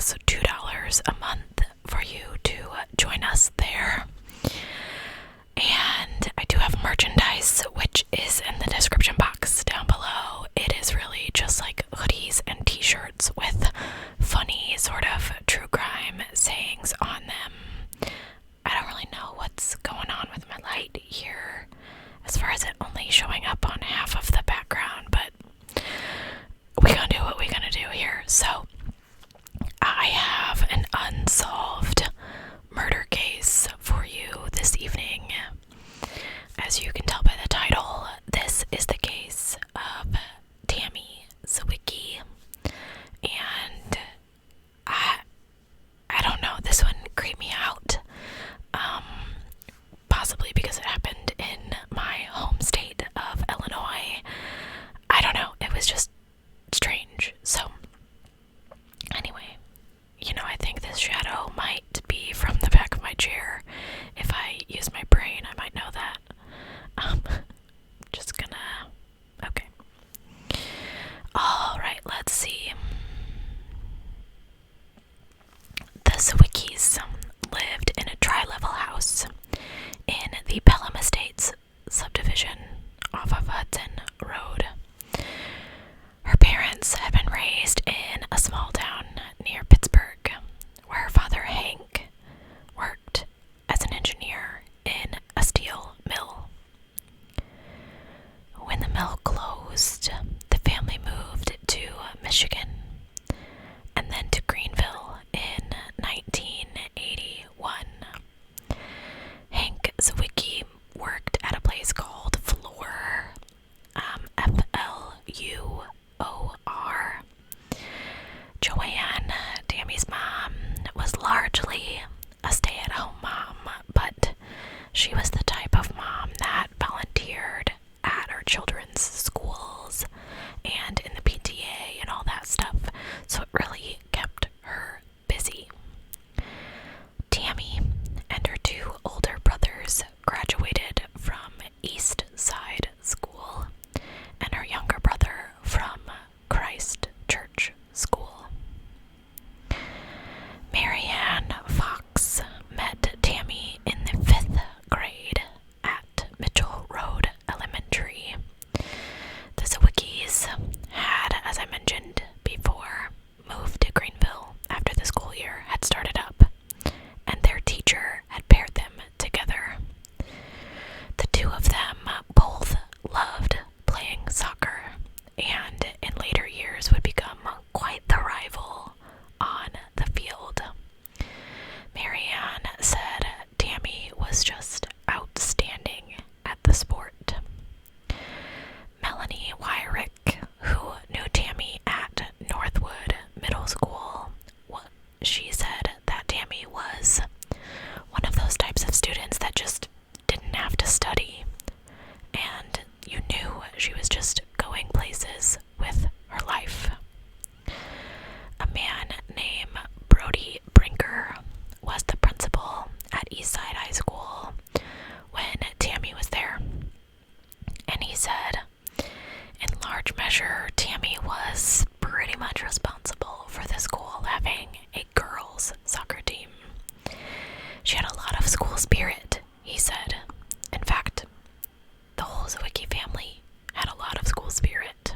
costs $2 a month for you to join us there. And I do have merchandise, which is in the description box down below. It is really just like hoodies and t-shirts with funny sort of true crime sayings on them. I don't really know what's going on with my light here as far as it only showing up on half of the background, but we're gonna do what we're gonna do here. So I have an unsolved murder case for you this evening. As you can tell by the title, this is the case of Tammys Zywicki, and I don't know, this one creeped me out, possibly because it happened in my home state of Illinois. I don't know, it was just strange. So anyway, I think this shadow might be from the back of my chair. If I use my brain, I might know that. Just gonna... Okay. Alright, let's see. The Zwyckis lived in a tri-level house in the Pelham Estates subdivision off of Hudson Road. Her parents had been raised in a small town near Pittsburgh, where her father, Hank, worked as an engineer in a steel mill. When the mill closed, the family moved to Michigan and then to Greenville in 1981. Hank Zywicki worked at a place called Floor, F-L-U-O-R. Joanne, Tammy's mom, was largely a stay-at-home mom, but she was the type of mom that volunteered at her children's schools and in the PTA and all that stuff, so it really kept her busy. Tammy and her two older brothers graduated from East Side School, and her younger brother from Christ Church School. Marianne Fox met Tammy in the 5th grade at Mitchell Road Elementary. The Zwyckis had, as I mentioned before, moved to Greenville after the school year had started up, and their teacher had paired them together. The two of them both loved playing soccer, and in later years would become quite the rival on the field. Marianne said Tammy was just outstanding at the sport. Melanie Wyrick, who knew Tammy at Northwood Middle School, she said that Tammy was one of those types of students that just didn't have to study, and you knew she was just going places with her life. A man named Brody Brinker was the principal at Eastside High School when Tammy was there, and he said, in large measure, Tammy was pretty much responsible for the school having a girls' soccer team. She had a lot of school spirit, he said. In fact, the whole Zywicki family had a lot of school spirit.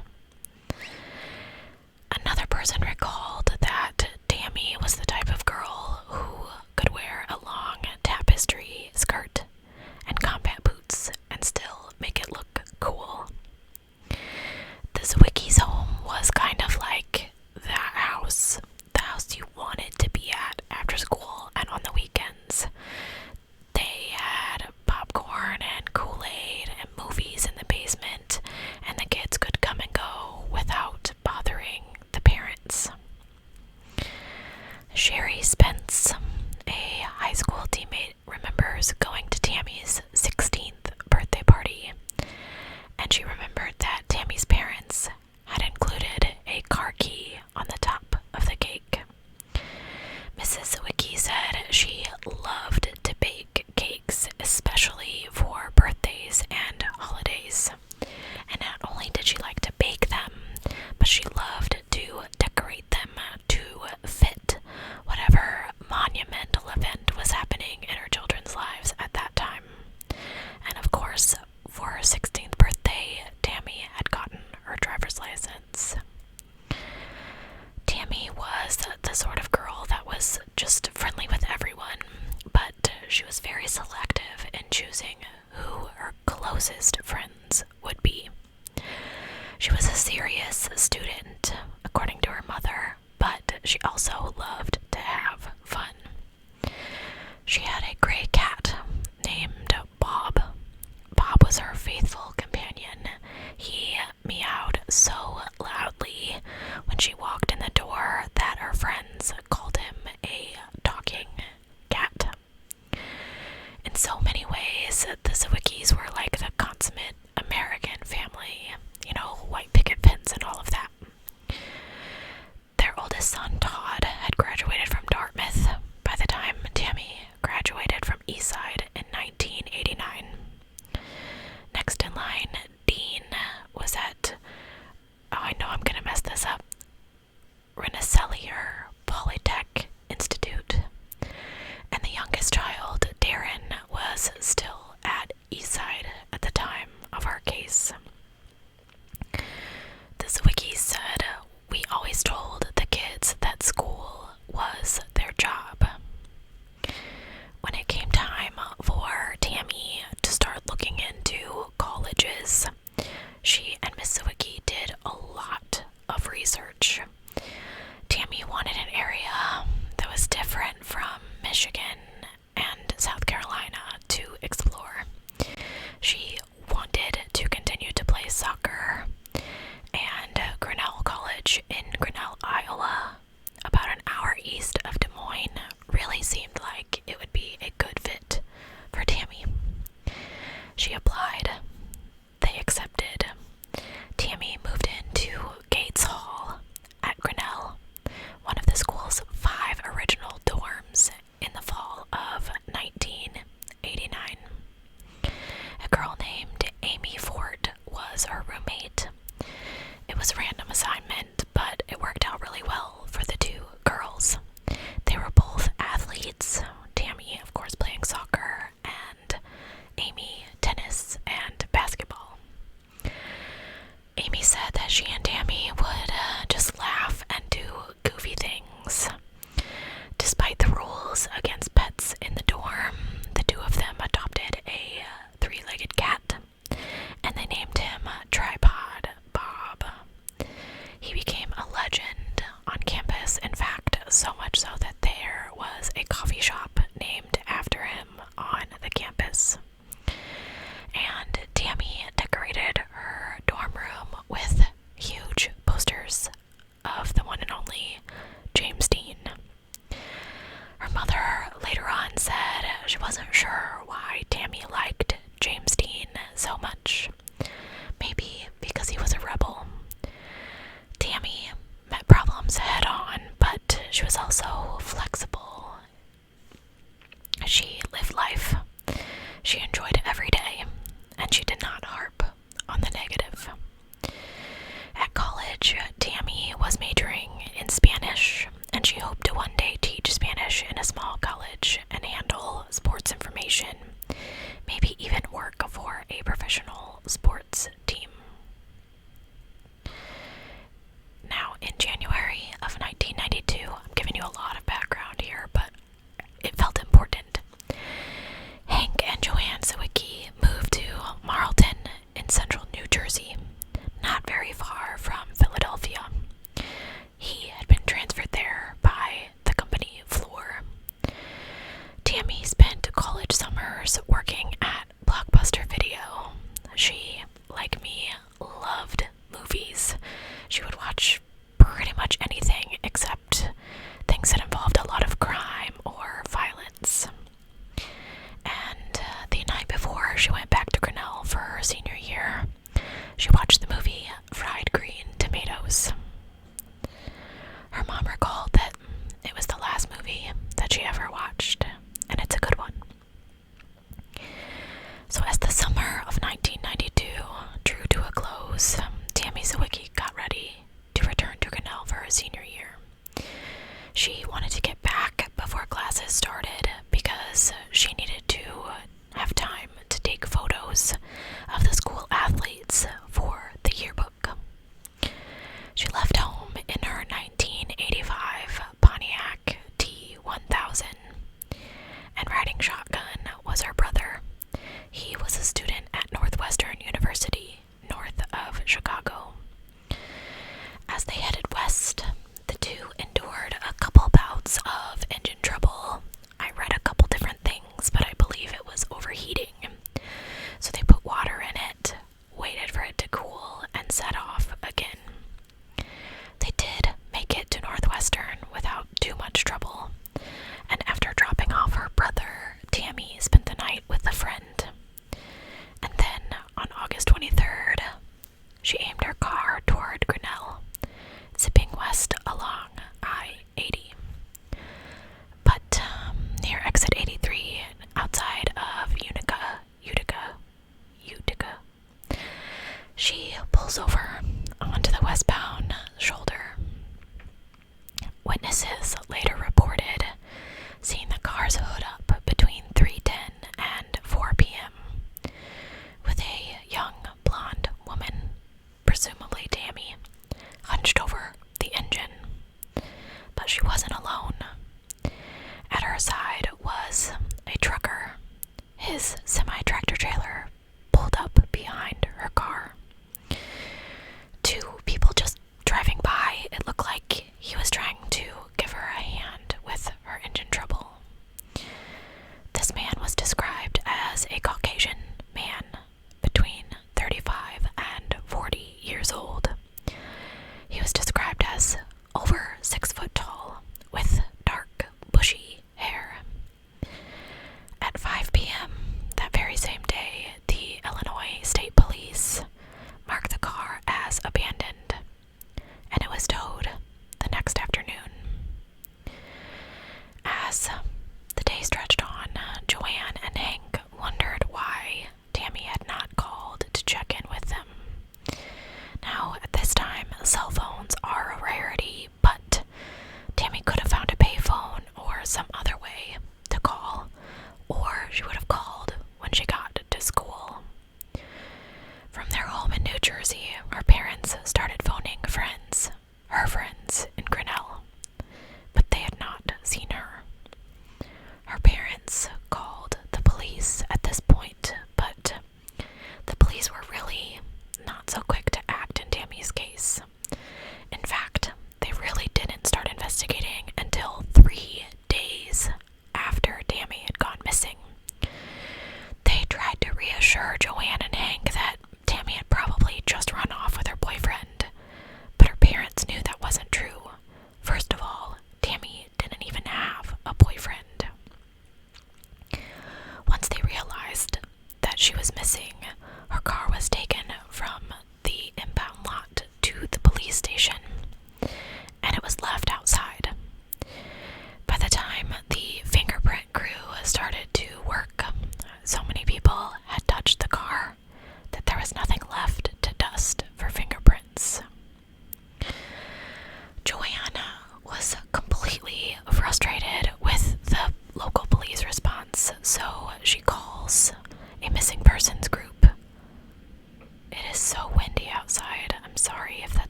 Another person recalled that Tammy was the type of girl who could wear a long tapestry skirt and combat boots and still make it look cool. The Zwyckis' home was kind of like that house, the house you wanted to be at after school and on the weekends. They had popcorn and Kool-Aid and movies in the basement, and the kids could come and go without bothering the parents. Sherry Spence, a high school teammate, remembers going to Tammy's 16th birthday party, and she remembered that Tammy's parents had included a car key on the top of the cake. Mrs. Zywicki said she loved to bake cakes, especially for birthdays and holidays. And not only did she like to bake them, but she loved to decorate them to fit flexible. She lived life. She enjoyed every day, and she did not harp on the negative. At college, Tammy was majoring in Spanish, and she hoped to one day teach Spanish in a small college and handle sports information, maybe even work for a professional sports team. Now, in January of 1992, I'm giving you a lot of background here, but it felt important. Hank and Joanns Wiki moved to Marlton in central New Jersey, not very far from Philadelphia. He had been transferred there by the company Floor. Tammy spent college summers working at Blockbuster Video. She, like me, loved movies. She would watch pretty much anything except things that involved a lot of crime or violence. And the night before she went back to Grinnell for her senior year, she watched the movie Fried Green Tomatoes. Her mom recalled that it was the last movie that she ever watched, and it's a good one. So as the summer of 1992 drew to a close, Tammy Zywicki got ready to return to Grinnell for her senior year. She wanted to get back before classes started because she needed to have time to take photos of the school athletes for the yearbook. She left home in her 1985 Pontiac T1000, and riding shotgun was her brother. He was a student at Northwestern University, north of Chicago. As they headed west, the two endured a couple bouts of engine trouble. I read a couple different things, but I believe it was overheating. So they put water in it, waited for it to cool, and set off again. They did make it to Northwestern without too much trouble, and after dropping off her brother, Tammy spent the night with a friend. And then, on August 23rd, she aimed her car toward Grinnell, zipping west along I-80. But near exit 83, outside of Utica, she pulls over onto the westbound shoulder. Witnesses later reported seeing the car's hood up between 3:10 and 4 p.m. with a young blonde woman, presumably Tammy, hunched over the engine. But she wasn't alone. At her side was a trucker. His semi-tractor trailer pulled up behind her car. Two people just driving by, it looked like he was trying to give her a hand with her engine trouble. This man was described as a Caucasian man between 35 and 40 years old. He was described as over 6 foot tall, with dark, bushy hair. At 5 p.m. that very same day, the Illinois State Police marked the car as abandoned, and it was towed the next afternoon. As the day stretched on, Joanne and Hank wondered why Tammy had not called to check in with them. Now, at this time, cell phones are a rarity, but Tammy could have found a payphone or some other way to call, or she would have called when she got to school. From their home in New Jersey, her parents started phoning friends, her friends in Grinnell, but they had not seen her. Her parents called the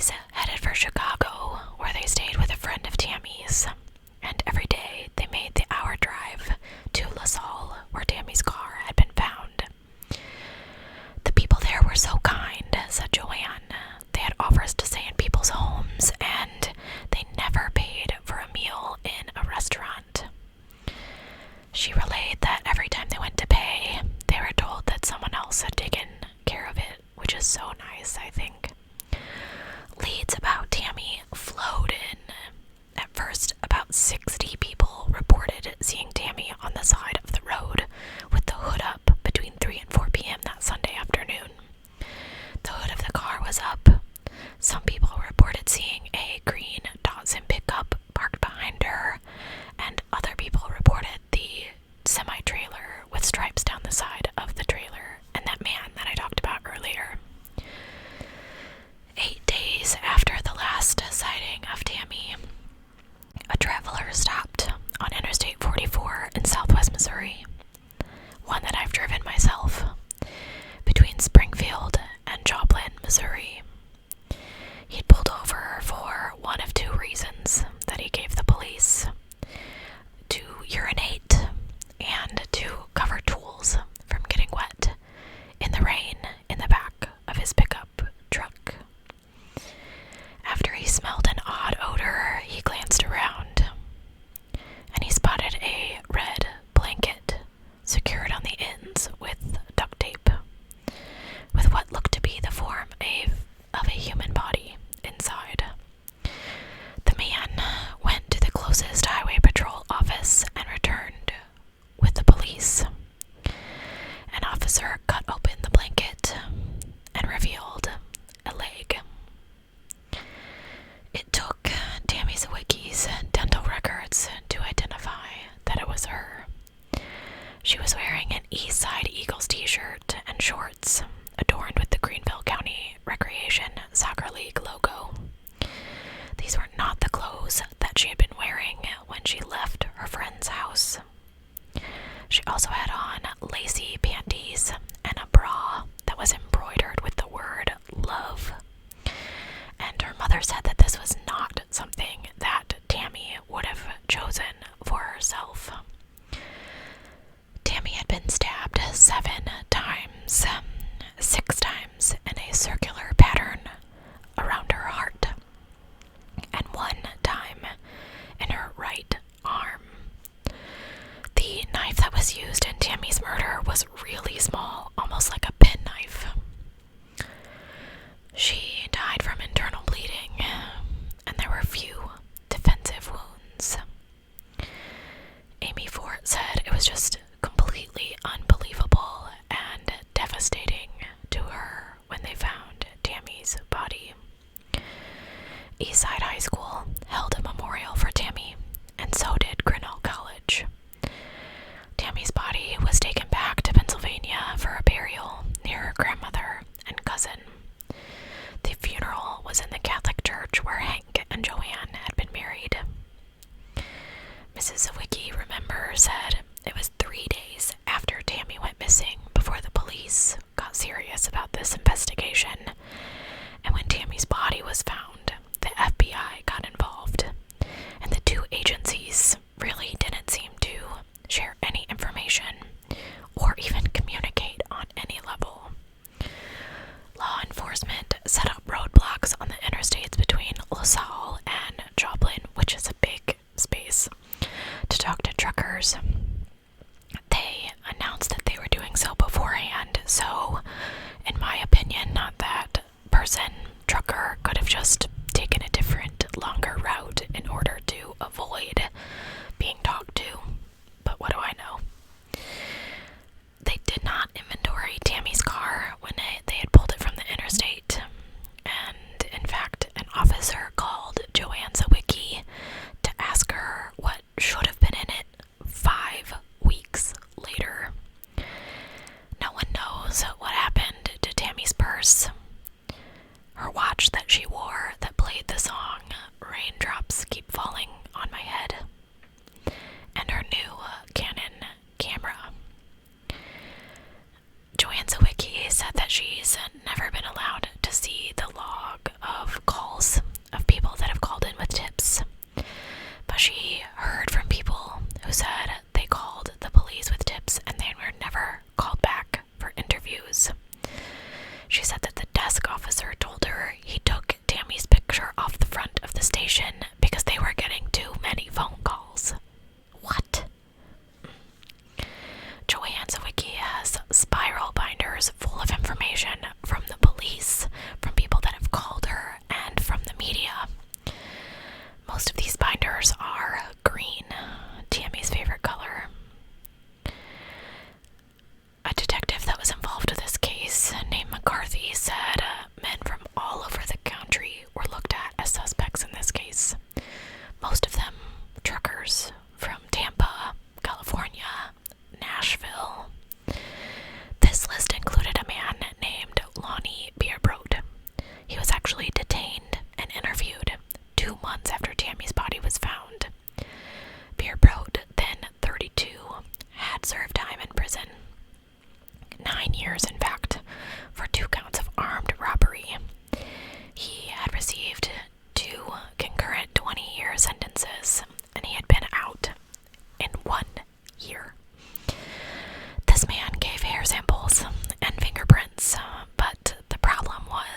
boys headed for Chicago, where they stayed with a friend of Tammy's, and every day they made the hour drive to LaSalle, where Tammy's car had been found. The people there were so kind, said Joanne. They had offers to stay in people's homes, and they never paid for a meal in a restaurant. She relayed that every time they went to pay, they were told that someone else had taken care of it, which is so nice, I think. Leads about Tammy flowed in. At first, about 60 people reported seeing Tammy on the side of the road with the hood up between 3 and 4 p.m. that Sunday afternoon. The hood of the car was up. Some people reported seeing a green Datsun pickup parked behind her, and other people reported the semi-trailer with stripes down the side of the trailer and that man that I talked about earlier. 8 days after the last sighting of Tammy, a traveler stopped on Interstate 44 in southwest Missouri, one that I've driven myself, between Springfield and Joplin, Missouri. He'd pulled over for one of 2 reasons that he gave the police: to urinate and to cover tools from getting wet in the rain in the back of his pickup truck. After he smelled an odd odor, he glanced around, and he spotted a red blanket secured on the ends with duct tape, with what looked to be the form of a human body inside. The man went to the closest highway patrol office and returned with the police. An officer cut open the blanket and revealed a leg. It took Tammys Zywicki's dental records to identify that it was her. She was wearing an Eastside Eagles t-shirt and shorts adorned with the Greenville County Recreation Soccer League logo. These were not the clothes that she had been wearing when she left her friend's house. She also had on lacy panties and a bra that was embroidered with the word love. And her mother said that this was not something that Tammy would have chosen for herself. Tammy had been stabbed 7 times, 6 times in a circular pattern around her heart, and 1 time in her right arm. The knife that was used in Tammy's murder was really small, almost like a penknife. She died from internal bleeding, and there were few defensive wounds. Aimee Fort said it was just completely unbelievable and devastating to her when they found Tammy's body. Eastside High School held a memorial for Tammy, and so did Grinnell College. Tammy's body was taken back to Pennsylvania for a burial near her grandmother and cousin. The funeral was in the Catholic church where Hank and Joanne had been married. Mrs. Zywicki, remember, said it was 3 days after Tammy went missing before the police got serious about this investigation, and when Tammy's body was found, the FBI got involved, and the 2 agencies really didn't seem to share any information or even communicate on any level. Law enforcement set up roadblocks on the interstates between LaSalle and Joplin, which is a big space, to talk to truckers. They announced that they were doing so beforehand, so, in my opinion, not that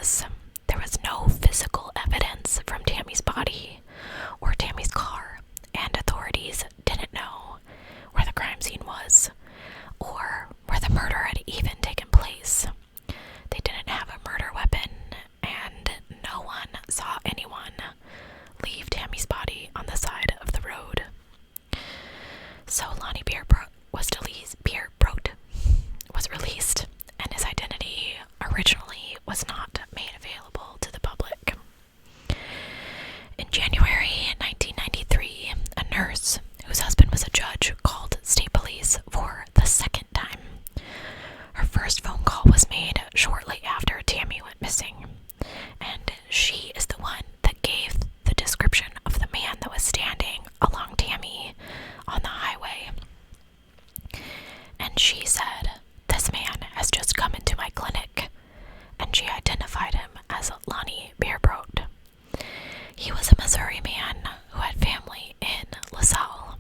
was there was no physical evidence from Tammy's body or Tammy's car, and authorities didn't know where the crime scene was or where the murder had even taken place. They didn't have a murder weapon, and no one saw anyone leave Tammy's body on the side of the road. So Lonnie Pierrepont was released, and his identity originally was not made available to the public. In January 1993, a nurse whose husband was a judge called state police for the second time. Her first phone call was made shortly after Tammy went missing, and she is the one that gave the description of the man that was standing along Tammy on the highway. And she said, "This man has just come into my clinic," and she identified him as Lonnie Pierrepont. He was a Missouri man who had family in LaSalle.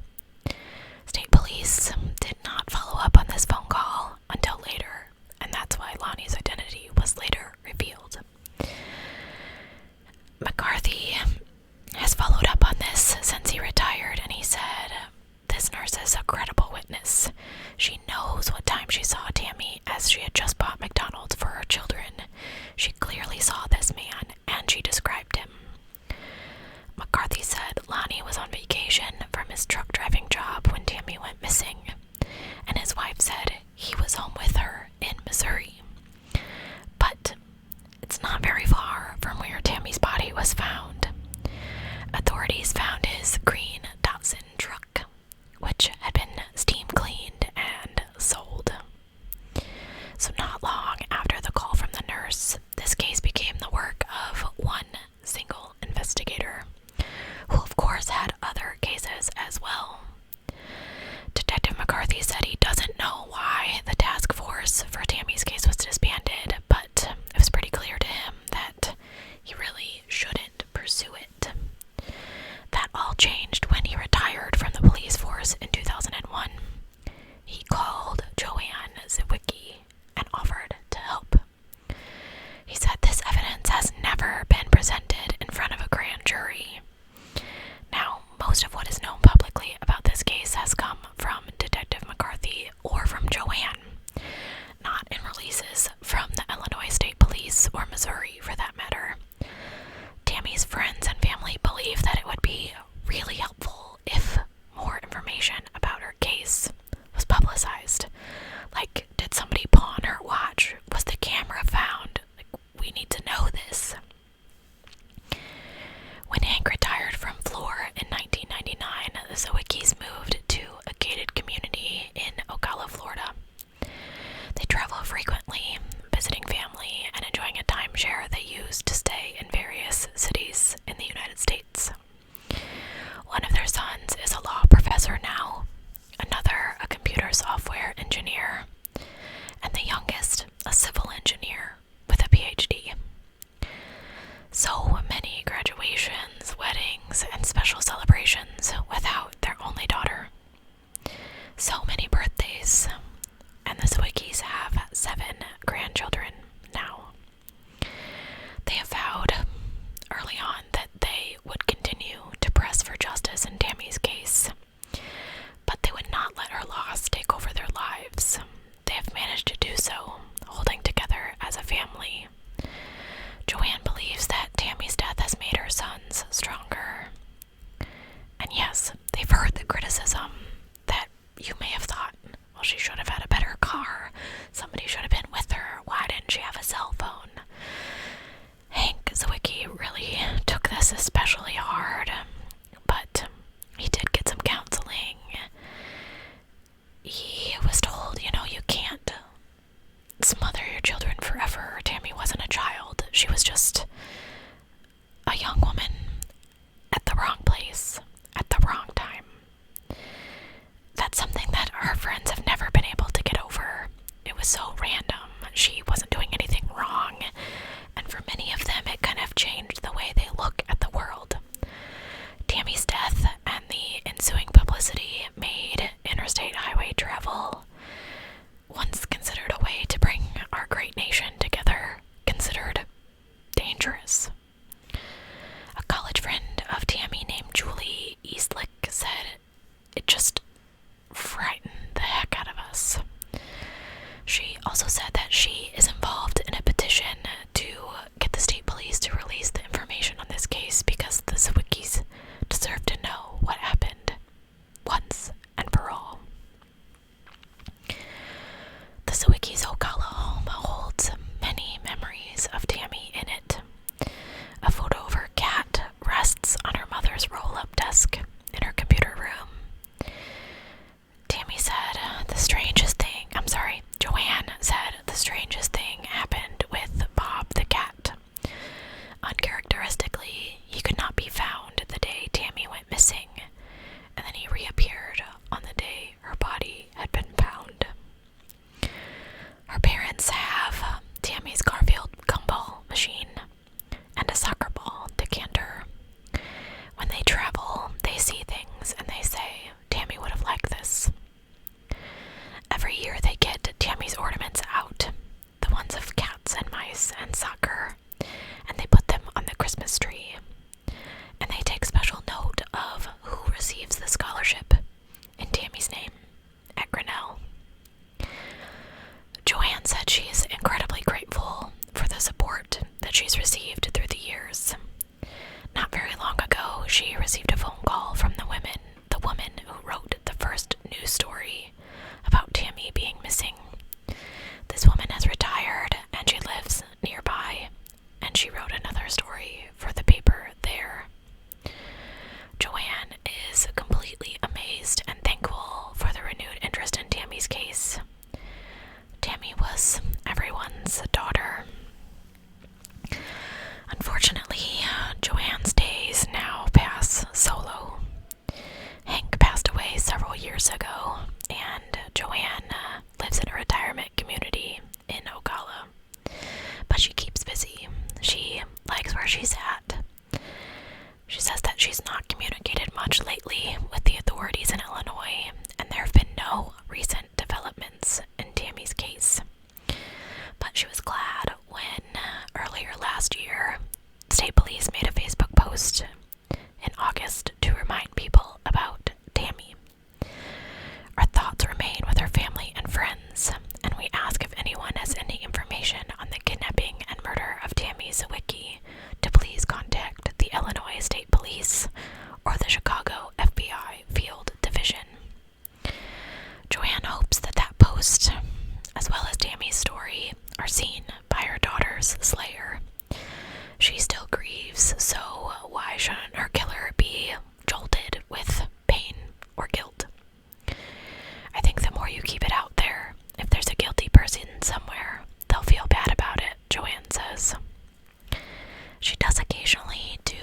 State police did not follow up on this phone call until later, and that's why Lonnie's identity was later revealed. McCarthy has followed up on this since he retired, and he said, "This nurse is a credible witness. She knows what time she saw Tammy, as she had just bought McDonald's for her children. She clearly saw this man, and she described him." McCarthy said Lonnie was on vacation from his truck driving job when Tammy went missing, and his wife said he was home with her in Missouri. But it's not very far from where Tammy's body was found. Authorities found his green Datsun truck, which had been steam cleaned and sold. So not long after the call from the nurse, this case became the work of one single investigator, who of course had other cases as well. Detective McCarthy said he doesn't know why the task force for Tammy's case was disbanded, but it was pretty clear to him that he really shouldn't pursue it. That all changed when he retired from the police force in 2001. He called Joanns Wiki and offered to help. He said this evidence has never been presented in front of a grand jury. Now, most of what is known publicly about this case has come from Detective McCarthy or from Joanne, not in releases from the Illinois State Police or Missouri for that matter. Tammy's friends and family believe that it would be really helpful if more information about her case was publicized. Like, did somebody pawn her watch? Was the camera found? Like, we need to know this. When Hank retired from Floor in 1999, the Zywicki's moved to a gated community in Ocala, Florida. They travel frequently, visiting family and enjoying a timeshare they use to stay in various cities in the United States. One of their sons is a law professor now, another a computer software engineer, and the youngest a civil engineer with a PhD. So many graduations, weddings, and special celebrations without their only daughter. So many birthdays, and the Zwyckis have 7 grandchildren now. They have vowed early on that they would continue to press for justice in Tammy's case, but they would not let her loss take over their lives. They have managed to do so, holding together as a family. Joanne believes that Tammy's death has made her sons stronger. And yes, they've heard the criticism that you may have thought, well, she should have had a better car. Somebody should have been with her. Why didn't she have a cell phone? Hank Zywicki really took this especially hard, but he did get some counseling. He was told, you can't smother your children forever. Tammy wasn't a child. She was just a young woman at the wrong place at the wrong time. That's something that her friends have never been able to get over. It was so random. She wasn't doing anything wrong, and for many of them it kind of changed the way they look at the world. Tammy's death and the ensuing publicity made interstate highway travel, once considered a way to bring our great nation together, considered she's at. She says that she's not communicated much lately with the authorities in Illinois, and there have been no recent developments in Tammy's case. But she was glad when, earlier last year, state police made a Facebook post in August to remind people about Tammy. Our thoughts remain with her family and friends, and we ask if anyone has any information on the kidnapping and murder of Tammy Zywicki to please contact the Illinois State Police or the Chicago FBI Field Division. Joanne hopes that that post, as well as Tammy's story, are seen by her daughter's slayer. She still grieves, so why shouldn't her killer be jolted with pain or guilt? I think the more you keep it out there, if there's a guilty person somewhere, they'll feel bad about it, Joanne says. She does occasionally do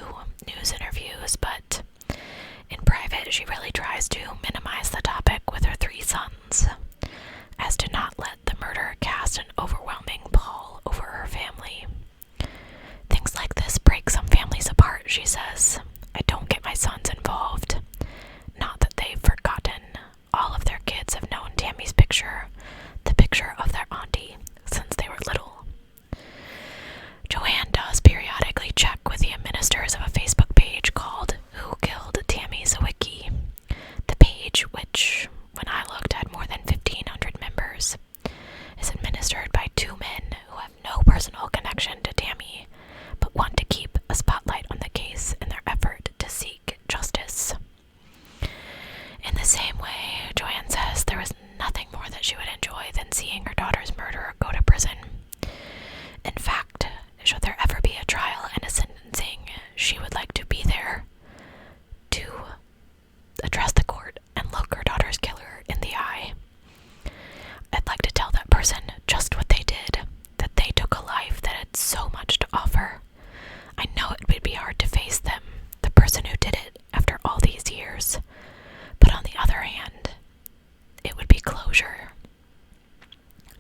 news interviews, but in private she really tries to minimize the topic with her 3 sons, as to not let the murder cast an overwhelming pall over her family. Things like this break some families apart, she says. I don't get my sons involved. Not that they've forgotten. All of their kids have known Tammy's picture, the picture of their auntie, since they were little. Joanne does periodically check with the administrators of a Facebook page called Who Killed Tammy Zywicki? The page, which, when I looked, had more than 1,500 members, is administered by 2 men who have no personal connection to Tammy, but want to keep a spotlight on the case in their effort to seek justice. In the same way, Joanne says there is nothing more that she would enjoy than seeing her daughter's murderer go to prison. In fact, should there ever be a trial and a sentencing, she would like to be there to address the court and look her daughter's killer in the eye. I'd like to tell that person just what they did, that they took a life that had so much to offer. I know it would be hard to face them, the person who did it, after all these years. But on the other hand, it would be closure.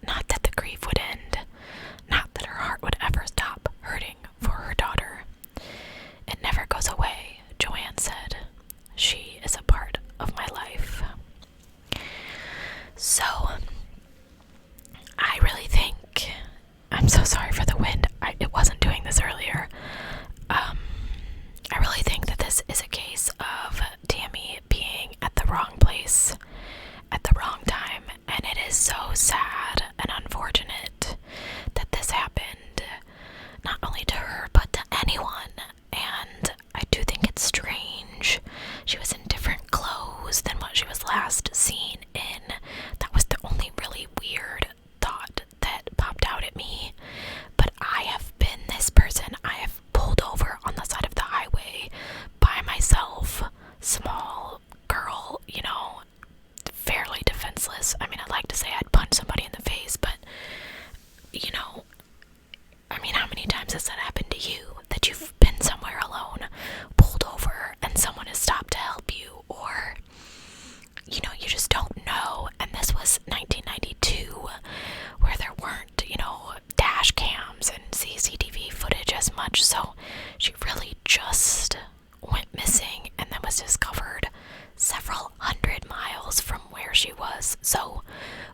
Not that the grief would end, not that her heart would ever stop hurting for her daughter. It never goes away, Joanne said. She is a part of my life. So, I really think, I'm so sorry for the wind, it wasn't doing this earlier. I really think that this is a case of Tammy being at the wrong place at the wrong time, and it is so sad and unfortunate that this happened, not only to her, but to anyone. And I do think it's strange. She was in different clothes than what she was last seen in. That was the only really weird thought that popped out at me. But I have been this person. I have pulled over on the side of the highway by myself, small girl, fairly defenseless. I mean, I'd like to say I'd punch somebody in the face, but, how many times has that happened to you? That you've been somewhere alone, pulled over, and someone has stopped to help you, or, you just don't know. And this was 1992, where there weren't, dash cams and CCTV footage as much, so she really just went missing and then was discovered several hundred miles from where she was. So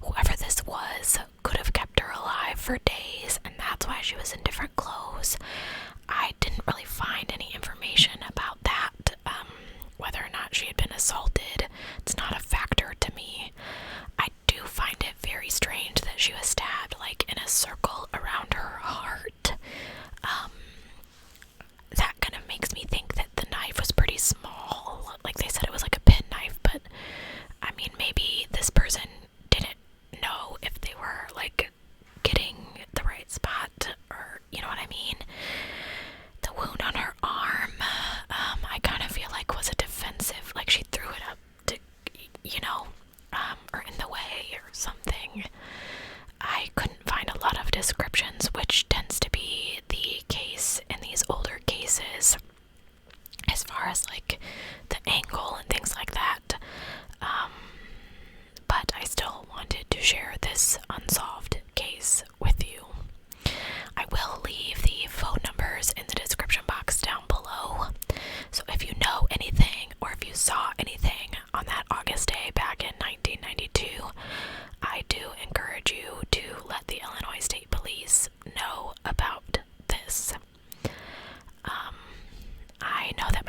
whoever this was could have kept her alive for days, and that's why she was in different clothes. I didn't really find any information about that, whether or not she had been assaulted. It's not a factor to me. I do find it very strange that she was stabbed in a circle around her heart.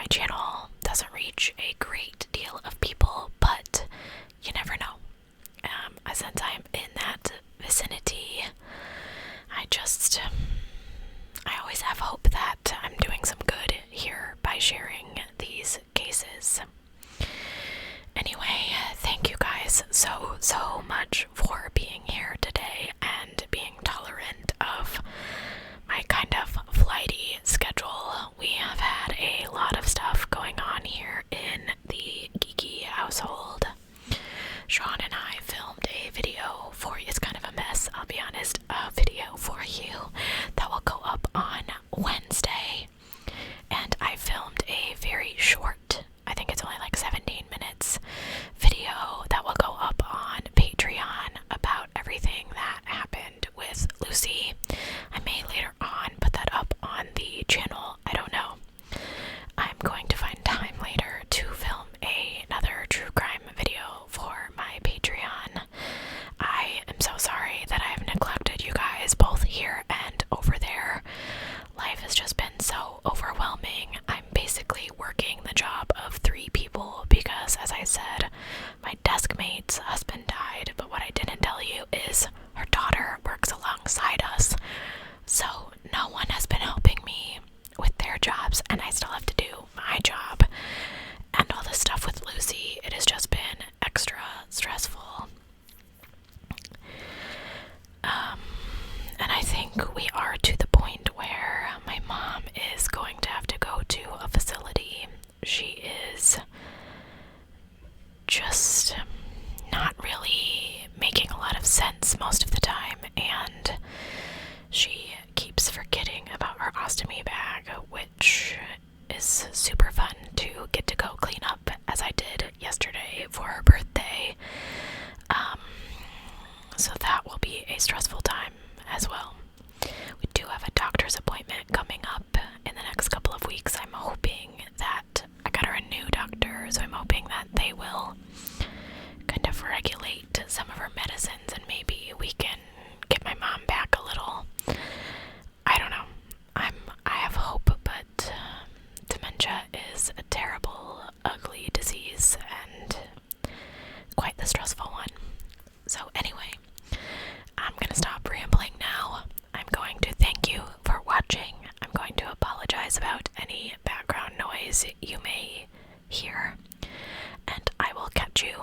channel doesn't reach a great deal of people, but you never know. Since I'm in that vicinity, I always have hope that I'm doing some good here by sharing these cases. Anyway, thank you guys so much for being here today and being tolerant of my kind of flighty schedule. We have had a lot of stuff going on here in the geeky household. Sean and I filmed a video for you. It's kind of a mess, I'll be honest. A video for you that will go up on Wednesday. And I filmed a very short, I think it's only like 17 minutes, video that will go up on Patreon about everything that happened with Lucy. I may later on put that up on the channel. I don't know. I'm going to find time later to film another true crime video for my Patreon. I am so sorry that I have neglected you guys both here and over there. Life has just been so overwhelming. I'm basically working the job of 3 people because, as I said, my desk mate's husband died, but what I didn't tell you is her daughter works alongside us. So no one has been helping me with their jobs, and I still have to do my job. And all this stuff with Lucy, it has just been extra stressful. And I think we are to the point where my mom is going to have to go to a facility. She is just not really making a lot of sense most of the time, and she keeps forgetting about her ostomy bag, which is super fun to get to go clean up, as I did yesterday for her birthday. So that will be a stressful time as well. We do have a doctor's appointment coming up in the next couple of weeks. I'm hoping that I got her a new doctor, so I'm hoping that they will kind of regulate some of her medicines and maybe we can get my mom back a little. I don't know. I have hope, but dementia is a terrible, ugly disease and quite the stressful one. So anyway, I'm going to stop rambling now. I'm going to thank you for watching. I'm going to apologize about any background noise you may hear. And I will catch you